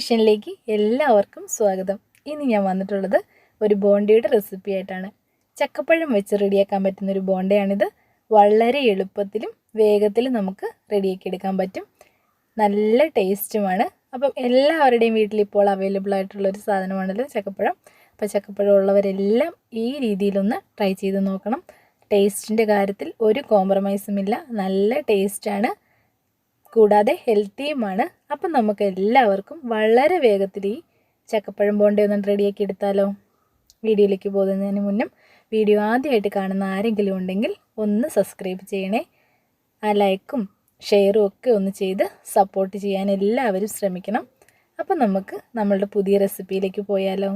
കിച്ചണിലേക്ക് എല്ലാവർക്കും സ്വാഗതം. ഇനി ഞാൻ വന്നിട്ടുള്ളത് ഒരു ബോണ്ടയുടെ റെസിപ്പി ആയിട്ടാണ്. ചക്കപ്പഴം വെച്ച് റെഡിയാക്കാൻ പറ്റുന്ന ഒരു ബോണ്ടയാണിത്. വളരെ എളുപ്പത്തിലും വേഗത്തിലും നമുക്ക് റെഡിയാക്കി എടുക്കാൻ പറ്റും. നല്ല ടേസ്റ്റുമാണ്. അപ്പം എല്ലാവരുടെയും വീട്ടിൽ ഇപ്പോൾ അവൈലബിൾ ആയിട്ടുള്ളൊരു സാധനമാണല്ലോ ചക്കപ്പഴം. അപ്പോൾ ചക്കപ്പഴം ഉള്ളവരെല്ലാം ഈ രീതിയിലൊന്ന് ട്രൈ ചെയ്ത് നോക്കണം. ടേസ്റ്റിൻ്റെ കാര്യത്തിൽ ഒരു കോംപ്രമൈസും ഇല്ല. നല്ല ടേസ്റ്റാണ്, കൂടാതെ ഹെൽത്തിയുമാണ്. അപ്പം നമുക്ക് എല്ലാവർക്കും വളരെ വേഗത്തിൽ ഈ ചക്കപ്പഴം ബോണ്ട ഒന്ന് റെഡിയാക്കി എടുത്താലോ? വീഡിയോയിലേക്ക് പോകുന്നതിന് മുന്നും വീഡിയോ ആദ്യമായിട്ട് കാണുന്ന ആരെങ്കിലും ഉണ്ടെങ്കിൽ ഒന്ന് സബ്സ്ക്രൈബ് ചെയ്യണേ. ആ ലൈക്കും ഷെയറും ഒക്കെ ഒന്ന് ചെയ്ത് സപ്പോർട്ട് ചെയ്യാൻ എല്ലാവരും ശ്രമിക്കണം. അപ്പം നമുക്ക് നമ്മളുടെ പുതിയ റെസിപ്പിയിലേക്ക് പോയാലോ?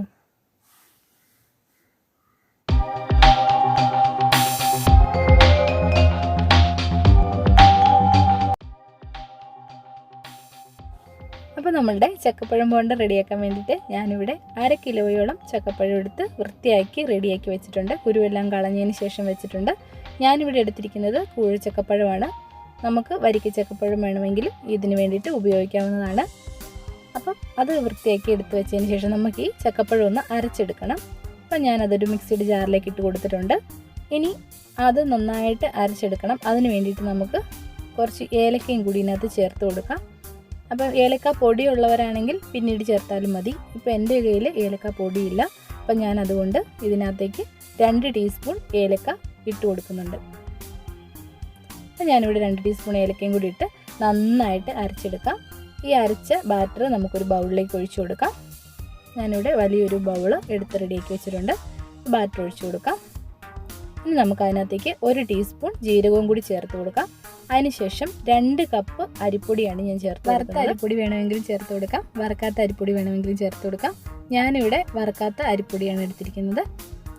അപ്പോൾ നമ്മളുടെ ചക്കപ്പഴം ബോണ്ട റെഡിയാക്കാൻ വേണ്ടിയിട്ട് ഞാനിവിടെ 1/2 കിലോയോളം ചക്കപ്പഴം എടുത്ത് വൃത്തിയാക്കി റെഡിയാക്കി വെച്ചിട്ടുണ്ട്. കുരുവെല്ലാം കളഞ്ഞതിന് ശേഷം വെച്ചിട്ടുണ്ട്. ഞാനിവിടെ എടുത്തിരിക്കുന്നത് കൂഴച്ചക്കപ്പഴമാണ്. നമുക്ക് വരിക്ക ചക്കപ്പഴം വേണമെങ്കിലും ഇതിന് വേണ്ടിയിട്ട് ഉപയോഗിക്കാവുന്നതാണ്. അപ്പം അത് വൃത്തിയാക്കി എടുത്ത് വെച്ചതിന് ശേഷം നമുക്ക് ഈ ചക്കപ്പഴം ഒന്ന് അരച്ചെടുക്കണം. അപ്പം ഞാനതൊരു മിക്സിയുടെ ജാറിലേക്ക് ഇട്ട് കൊടുത്തിട്ടുണ്ട്. ഇനി അത് നന്നായിട്ട് അരച്ചെടുക്കണം. അതിന് വേണ്ടിയിട്ട് നമുക്ക് കുറച്ച് ഏലക്കയും കൂടി ഇതിനകത്ത് ചേർത്ത് കൊടുക്കാം. അപ്പോൾ ഏലക്ക പൊടിയുള്ളവരാണെങ്കിൽ പിന്നീട് ചേർത്താലും മതി. ഇപ്പോൾ എൻ്റെ കയ്യിൽ ഏലക്ക പൊടിയില്ല. അപ്പം ഞാൻ അതുകൊണ്ട് ഇതിനകത്തേക്ക് 2 ടീസ്പൂൺ ഏലക്ക ഇട്ട് കൊടുക്കുന്നുണ്ട്. അപ്പം ഞാനിവിടെ 2 ടീസ്പൂൺ ഏലക്കയും കൂടി ഇട്ട് നന്നായിട്ട് അരച്ചെടുക്കാം. ഈ അരച്ച ബാറ്റർ നമുക്കൊരു ബൗളിലേക്ക് ഒഴിച്ചു കൊടുക്കാം. ഞാനിവിടെ വലിയൊരു ബൗൾ എടുത്ത് റെഡിയാക്കി വെച്ചിട്ടുണ്ട്. ബാറ്റർ ഒഴിച്ചു കൊടുക്കാം. ഇനി നമുക്ക് അതിനകത്തേക്ക് 1 ടീസ്പൂൺ ജീരകവും കൂടി ചേർത്ത് കൊടുക്കാം. അതിനുശേഷം 2 കപ്പ് അരിപ്പൊടിയാണ് ഞാൻ ചേർത്ത് കൊടുക്കുന്നത്. വറുത്ത അരിപ്പൊടി വേണമെങ്കിലും ചേർത്ത് കൊടുക്കാം, വറുക്കാത്ത അരിപ്പൊടി വേണമെങ്കിലും ചേർത്ത് കൊടുക്കാം. ഞാനിവിടെ വറുക്കാത്ത അരിപ്പൊടിയാണ് എടുത്തിരിക്കുന്നത്.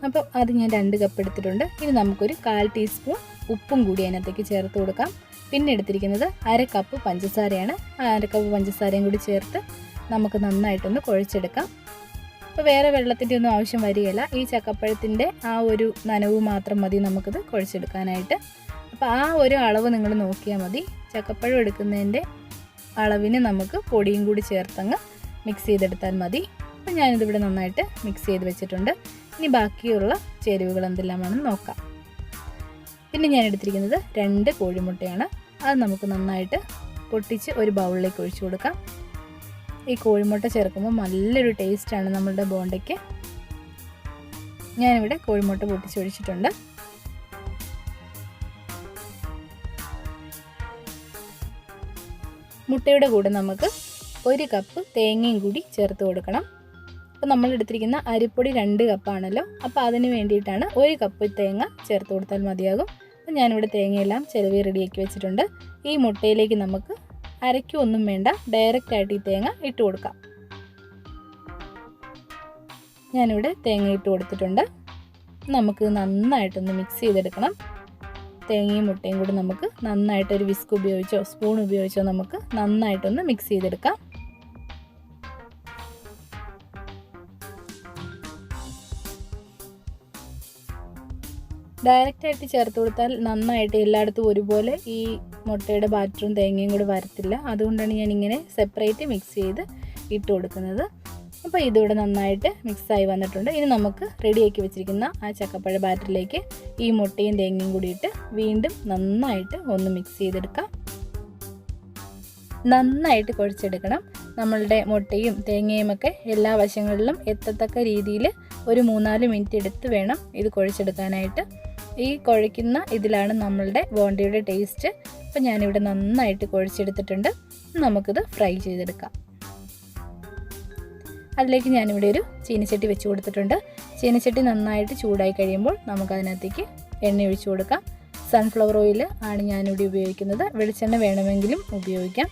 അപ്പം അത് ഞാൻ 2 കപ്പ് എടുത്തിട്ടുണ്ട്. ഇനി നമുക്കൊരു 1/4 ടീസ്പൂൺ ഉപ്പും കൂടി അതിനകത്തേക്ക് ചേർത്ത് കൊടുക്കാം. പിന്നെ എടുത്തിരിക്കുന്നത് 1/2 കപ്പ് പഞ്ചസാരയാണ്. ആ 1/2 കപ്പ് പഞ്ചസാരയും കൂടി ചേർത്ത് നമുക്ക് നന്നായിട്ടൊന്ന് കുഴച്ചെടുക്കാം. അപ്പോൾ വേറെ വെള്ളത്തിൻ്റെ ഒന്നും ആവശ്യം വരികയില്ല. ഈ ചക്കപ്പഴത്തിൻ്റെ ആ ഒരു നനവ് മാത്രം മതി നമുക്കിത് കുഴച്ചെടുക്കാനായിട്ട്. അപ്പോൾ ആ ഒരു അളവ് നിങ്ങൾ നോക്കിയാൽ മതി. ചക്കപ്പഴം എടുക്കുന്നതിൻ്റെ അളവിന് നമുക്ക് പൊടിയും കൂടി ചേർത്തങ്ങ് മിക്സ് ചെയ്തെടുത്താൽ മതി. അപ്പോൾ ഞാനിതിവിടെ നന്നായിട്ട് മിക്സ് ചെയ്ത് വെച്ചിട്ടുണ്ട്. ഇനി ബാക്കിയുള്ള ചേരുവകൾ എന്തെല്ലാമാണെന്ന് നോക്കാം. പിന്നെ ഞാൻ എടുത്തിരിക്കുന്നത് 2 കോഴിമുട്ടയാണ്. അത് നമുക്ക് നന്നായിട്ട് പൊട്ടിച്ച് ഒരു ബൗളിലേക്ക് ഒഴിച്ചു കൊടുക്കാം. ഈ കോഴിമുട്ട ചേർക്കുമ്പോൾ നല്ലൊരു ടേസ്റ്റാണ് നമ്മളുടെ ബോണ്ടയ്ക്ക്. ഞാനിവിടെ കോഴിമുട്ട പൊട്ടിച്ചൊഴിച്ചിട്ടുണ്ട്. മുട്ടയുടെ കൂടെ നമുക്ക് 1 കപ്പ് തേങ്ങയും കൂടി ചേർത്ത് കൊടുക്കണം. അപ്പോൾ നമ്മൾ എടുത്തിരിക്കുന്ന അരിപ്പൊടി 2 കപ്പാണല്ലോ. അപ്പോൾ അതിന് വേണ്ടിയിട്ടാണ് 1 കപ്പ് തേങ്ങ ചേർത്ത് കൊടുത്താൽ മതിയാകും. അപ്പോൾ ഞാനിവിടെ തേങ്ങയെല്ലാം ചിലവി റെഡിയാക്കി വെച്ചിട്ടുണ്ട്. ഈ മുട്ടയിലേക്ക് നമുക്ക് അരയ്ക്കൊന്നും വേണ്ട, ഡയറക്റ്റായിട്ട് ഈ തേങ്ങ ഇട്ട് കൊടുക്കാം. ഞാനിവിടെ തേങ്ങ ഇട്ട് കൊടുത്തിട്ടുണ്ട്. നമുക്ക് നന്നായിട്ടൊന്ന് മിക്സ് ചെയ്തെടുക്കണം. തേങ്ങയും മുട്ടയും കൂടി നമുക്ക് നന്നായിട്ട് ഒരു വിസ്ക് ഉപയോഗിച്ചോ സ്പൂൺ ഉപയോഗിച്ചോ നമുക്ക് നന്നായിട്ടൊന്ന് മിക്സ് ചെയ്തെടുക്കാം. ഡയറക്റ്റായിട്ട് ചേർത്ത് കൊടുത്താൽ നന്നായിട്ട് എല്ലായിടത്തും ഒരുപോലെ ഈ മുട്ടയുടെ ബാറ്ററും തേങ്ങയും കൂടി വരത്തില്ല. അതുകൊണ്ടാണ് ഞാനിങ്ങനെ സെപ്പറേറ്റ് മിക്സ് ചെയ്ത് ഇട്ട് കൊടുക്കുന്നത്. അപ്പോൾ ഇതിവിടെ നന്നായിട്ട് മിക്സായി വന്നിട്ടുണ്ട്. ഇനി നമുക്ക് റെഡിയാക്കി വെച്ചിരിക്കുന്ന ആ ചക്കപ്പഴ ബാറ്ററിലേക്ക് ഈ മുട്ടയും തേങ്ങയും കൂടി ഇട്ട് വീണ്ടും നന്നായിട്ട് ഒന്ന് മിക്സ് ചെയ്തെടുക്കാം. നന്നായിട്ട് കുഴച്ചെടുക്കണം. നമ്മളുടെ മുട്ടയും തേങ്ങയും ഒക്കെ എല്ലാ വശങ്ങളിലും എത്തത്തക്ക രീതിയിൽ ഒരു 3-4 മിനിറ്റ് എടുത്ത് വേണം ഇത് കുഴച്ചെടുക്കാനായിട്ട്. ഈ കുഴയ്ക്കുന്ന ഇതിലാണ് നമ്മളുടെ ബോണ്ടയുടെ ടേസ്റ്റ്. അപ്പോൾ ഞാനിവിടെ നന്നായിട്ട് കുഴച്ചെടുത്തിട്ടുണ്ട്. നമുക്കിത് ഫ്രൈ ചെയ്തെടുക്കാം. അതിലേക്ക് ഞാനിവിടെ ഒരു ചീനിച്ചട്ടി വെച്ച് കൊടുത്തിട്ടുണ്ട്. ചീനിച്ചട്ടി നന്നായിട്ട് ചൂടായി കഴിയുമ്പോൾ നമുക്കതിനകത്തേക്ക് എണ്ണ ഒഴിച്ചു കൊടുക്കാം. സൺഫ്ലവർ ഓയിൽ ആണ് ഞാനിവിടെ ഉപയോഗിക്കുന്നത്. വെളിച്ചെണ്ണ വേണമെങ്കിലും ഉപയോഗിക്കാം.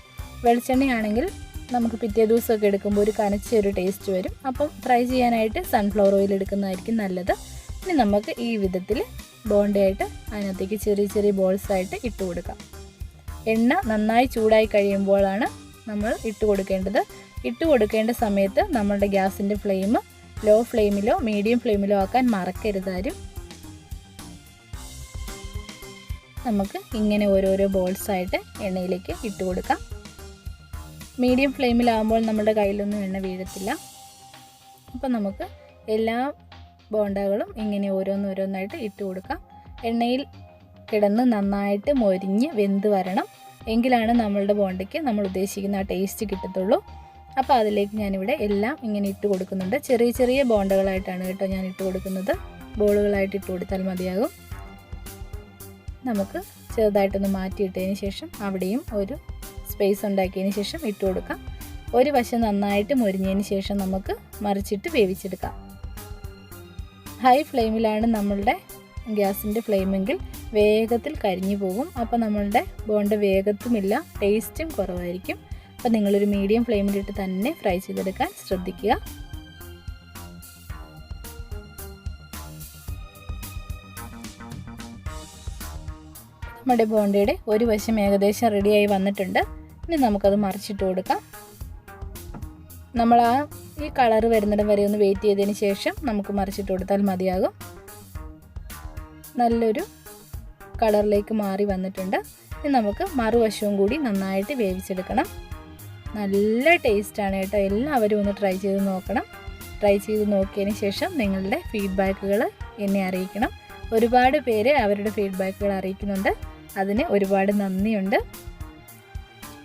വെളിച്ചെണ്ണയാണെങ്കിൽ നമുക്ക് പിറ്റേ ദിവസമൊക്കെ എടുക്കുമ്പോൾ ഒരു കനച്ചൊരു ടേസ്റ്റ് വരും. അപ്പം ഫ്രൈ ചെയ്യാനായിട്ട് സൺഫ്ലവർ ഓയിൽ എടുക്കുന്നതായിരിക്കും നല്ലത്. ഇനി നമുക്ക് ഈ വിധത്തിൽ ബോണ്ടയായിട്ട് അതിനകത്തേക്ക് ചെറിയ ചെറിയ ബോൾസായിട്ട് ഇട്ട് കൊടുക്കാം. എണ്ണ നന്നായി ചൂടായി കഴിയുമ്പോഴാണ് നമ്മൾ ഇട്ട് കൊടുക്കേണ്ടത്. ഇട്ട് കൊടുക്കേണ്ട സമയത്ത് നമ്മളുടെ ഗ്യാസിൻ്റെ ഫ്ലെയിം ലോ ഫ്ലെയിമിലോ മീഡിയം ഫ്ലെയിമിലോ ആക്കാൻ മറക്കരുതാരും. നമുക്ക് ഇങ്ങനെ ഓരോരോ ബോൾസായിട്ട് എണ്ണയിലേക്ക് ഇട്ട് കൊടുക്കാം. മീഡിയം ഫ്ലെയിമിലാകുമ്പോൾ നമ്മുടെ കയ്യിലൊന്നും എണ്ണ വീഴത്തില്ല. അപ്പോൾ നമുക്ക് എല്ലാ ബോണ്ടകളും ഇങ്ങനെ ഓരോന്നോരോന്നായിട്ട് ഇട്ട് കൊടുക്കാം. എണ്ണയിൽ കിടന്ന് നന്നായിട്ട് മൊരിഞ്ഞ് വെന്ത് വരണം. എങ്കിലാണ് നമ്മളുടെ ബോണ്ടയ്ക്ക് നമ്മൾ ഉദ്ദേശിക്കുന്ന ആ ടേസ്റ്റ് കിട്ടത്തുള്ളൂ. അപ്പോൾ അതിലേക്ക് ഞാനിവിടെ എല്ലാം ഇങ്ങനെ ഇട്ട് കൊടുക്കുന്നുണ്ട്. ചെറിയ ചെറിയ ബോണ്ടകളായിട്ടാണ് കേട്ടോ ഞാൻ ഇട്ട് കൊടുക്കുന്നത്. ബോളുകളായിട്ട് ഇട്ട് കൊടുത്താൽ മതിയാകും. നമുക്ക് ചെറുതായിട്ടൊന്ന് മാറ്റിയിട്ടതിന് ശേഷം അവിടെയും ഒരു സ്പേസ് ഉണ്ടാക്കിയതിന് ശേഷം ഇട്ട് കൊടുക്കാം. ഒരു വശം നന്നായിട്ട് മൊരിഞ്ഞതിന് ശേഷം നമുക്ക് മറിച്ചിട്ട് വേവിച്ചെടുക്കാം. ഹൈ ഫ്ലെയിമിലാണ് നമ്മളുടെ ഗ്യാസിൻ്റെ ഫ്ലെയിമെങ്കിൽ വേഗത്തിൽ കരിഞ്ഞു പോകും. അപ്പോൾ നമ്മളുടെ ബോണ്ട വേഗത്തുമില്ല, ടേസ്റ്റും കുറവായിരിക്കും. അപ്പോൾ നിങ്ങളൊരു മീഡിയം ഫ്ലെയിമിലിട്ട് തന്നെ ഫ്രൈ ചെയ്തെടുക്കാൻ ശ്രദ്ധിക്കുക. നമ്മുടെ ബോണ്ടയുടെ ഒരു വശം ഏകദേശം റെഡിയായി വന്നിട്ടുണ്ട്. ഇനി നമുക്കത് മറിച്ചിട്ട് കൊടുക്കാം. നമ്മൾ ഈ കളറ് വരുന്നിടം വരെ ഒന്ന് വെയിറ്റ് ചെയ്തതിന് ശേഷം നമുക്ക് മറിച്ചിട്ട് കൊടുത്താൽ മതിയാകും. നല്ലൊരു കളറിലേക്ക് മാറി വന്നിട്ടുണ്ട്. ഇനി നമുക്ക് മറുവശവും കൂടി നന്നായിട്ട് വേവിച്ചെടുക്കണം. നല്ല ടേസ്റ്റാണ് കേട്ടോ. എല്ലാവരും ഒന്ന് ട്രൈ ചെയ്ത് നോക്കണം. ട്രൈ ചെയ്ത് നോക്കിയതിന് ശേഷം നിങ്ങളുടെ ഫീഡ്ബാക്കുകൾ എന്നെ അറിയിക്കണം. ഒരുപാട് പേര് അവരുടെ ഫീഡ്ബാക്കുകൾ അറിയിക്കുന്നുണ്ട്. അതിന് ഒരുപാട് നന്ദിയുണ്ട്.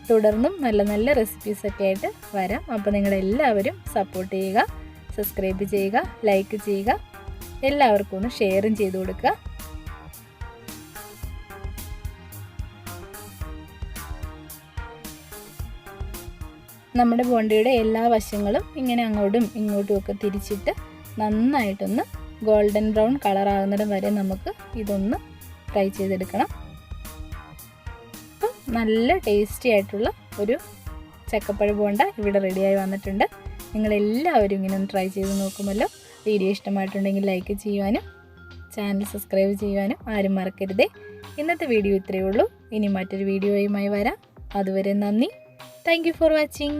തുടർന്നും നല്ല നല്ല റെസിപ്പീസൊക്കെ ആയിട്ട് വരാം. അപ്പോൾ നിങ്ങളെല്ലാവരും സപ്പോർട്ട് ചെയ്യുക, സബ്സ്ക്രൈബ് ചെയ്യുക, ലൈക്ക് ചെയ്യുക, എല്ലാവർക്കും ഒന്ന് ഷെയറും ചെയ്ത് കൊടുക്കുക. നമ്മുടെ ബോണ്ടയുടെ എല്ലാ വശങ്ങളും ഇങ്ങനെ അങ്ങോട്ടും ഇങ്ങോട്ടും ഒക്കെ തിരിച്ചിട്ട് നന്നായിട്ടൊന്ന് ഗോൾഡൻ ബ്രൗൺ കളറാകുന്നിടം വരെ നമുക്ക് ഇതൊന്ന് ഫ്രൈ ചെയ്തെടുക്കണം. അപ്പം നല്ല ടേസ്റ്റി ആയിട്ടുള്ള ഒരു ചക്കപ്പഴ ബോണ്ട ഇവിടെ റെഡിയായി വന്നിട്ടുണ്ട്. നിങ്ങളെല്ലാവരും ഇങ്ങനെ ഒന്ന് ട്രൈ ചെയ്ത് നോക്കുമല്ലോ. വീഡിയോ ഇഷ്ടമായിട്ടുണ്ടെങ്കിൽ ലൈക്ക് ചെയ്യുവാനും ചാനൽ സബ്സ്ക്രൈബ് ചെയ്യുവാനും ആരും മറക്കരുതേ. ഇന്നത്തെ വീഡിയോ ഇത്രയേ ഉള്ളൂ. ഇനി മറ്റൊരു വീഡിയോയുമായി വരാം. അതുവരെ നന്ദി. Thank you for watching.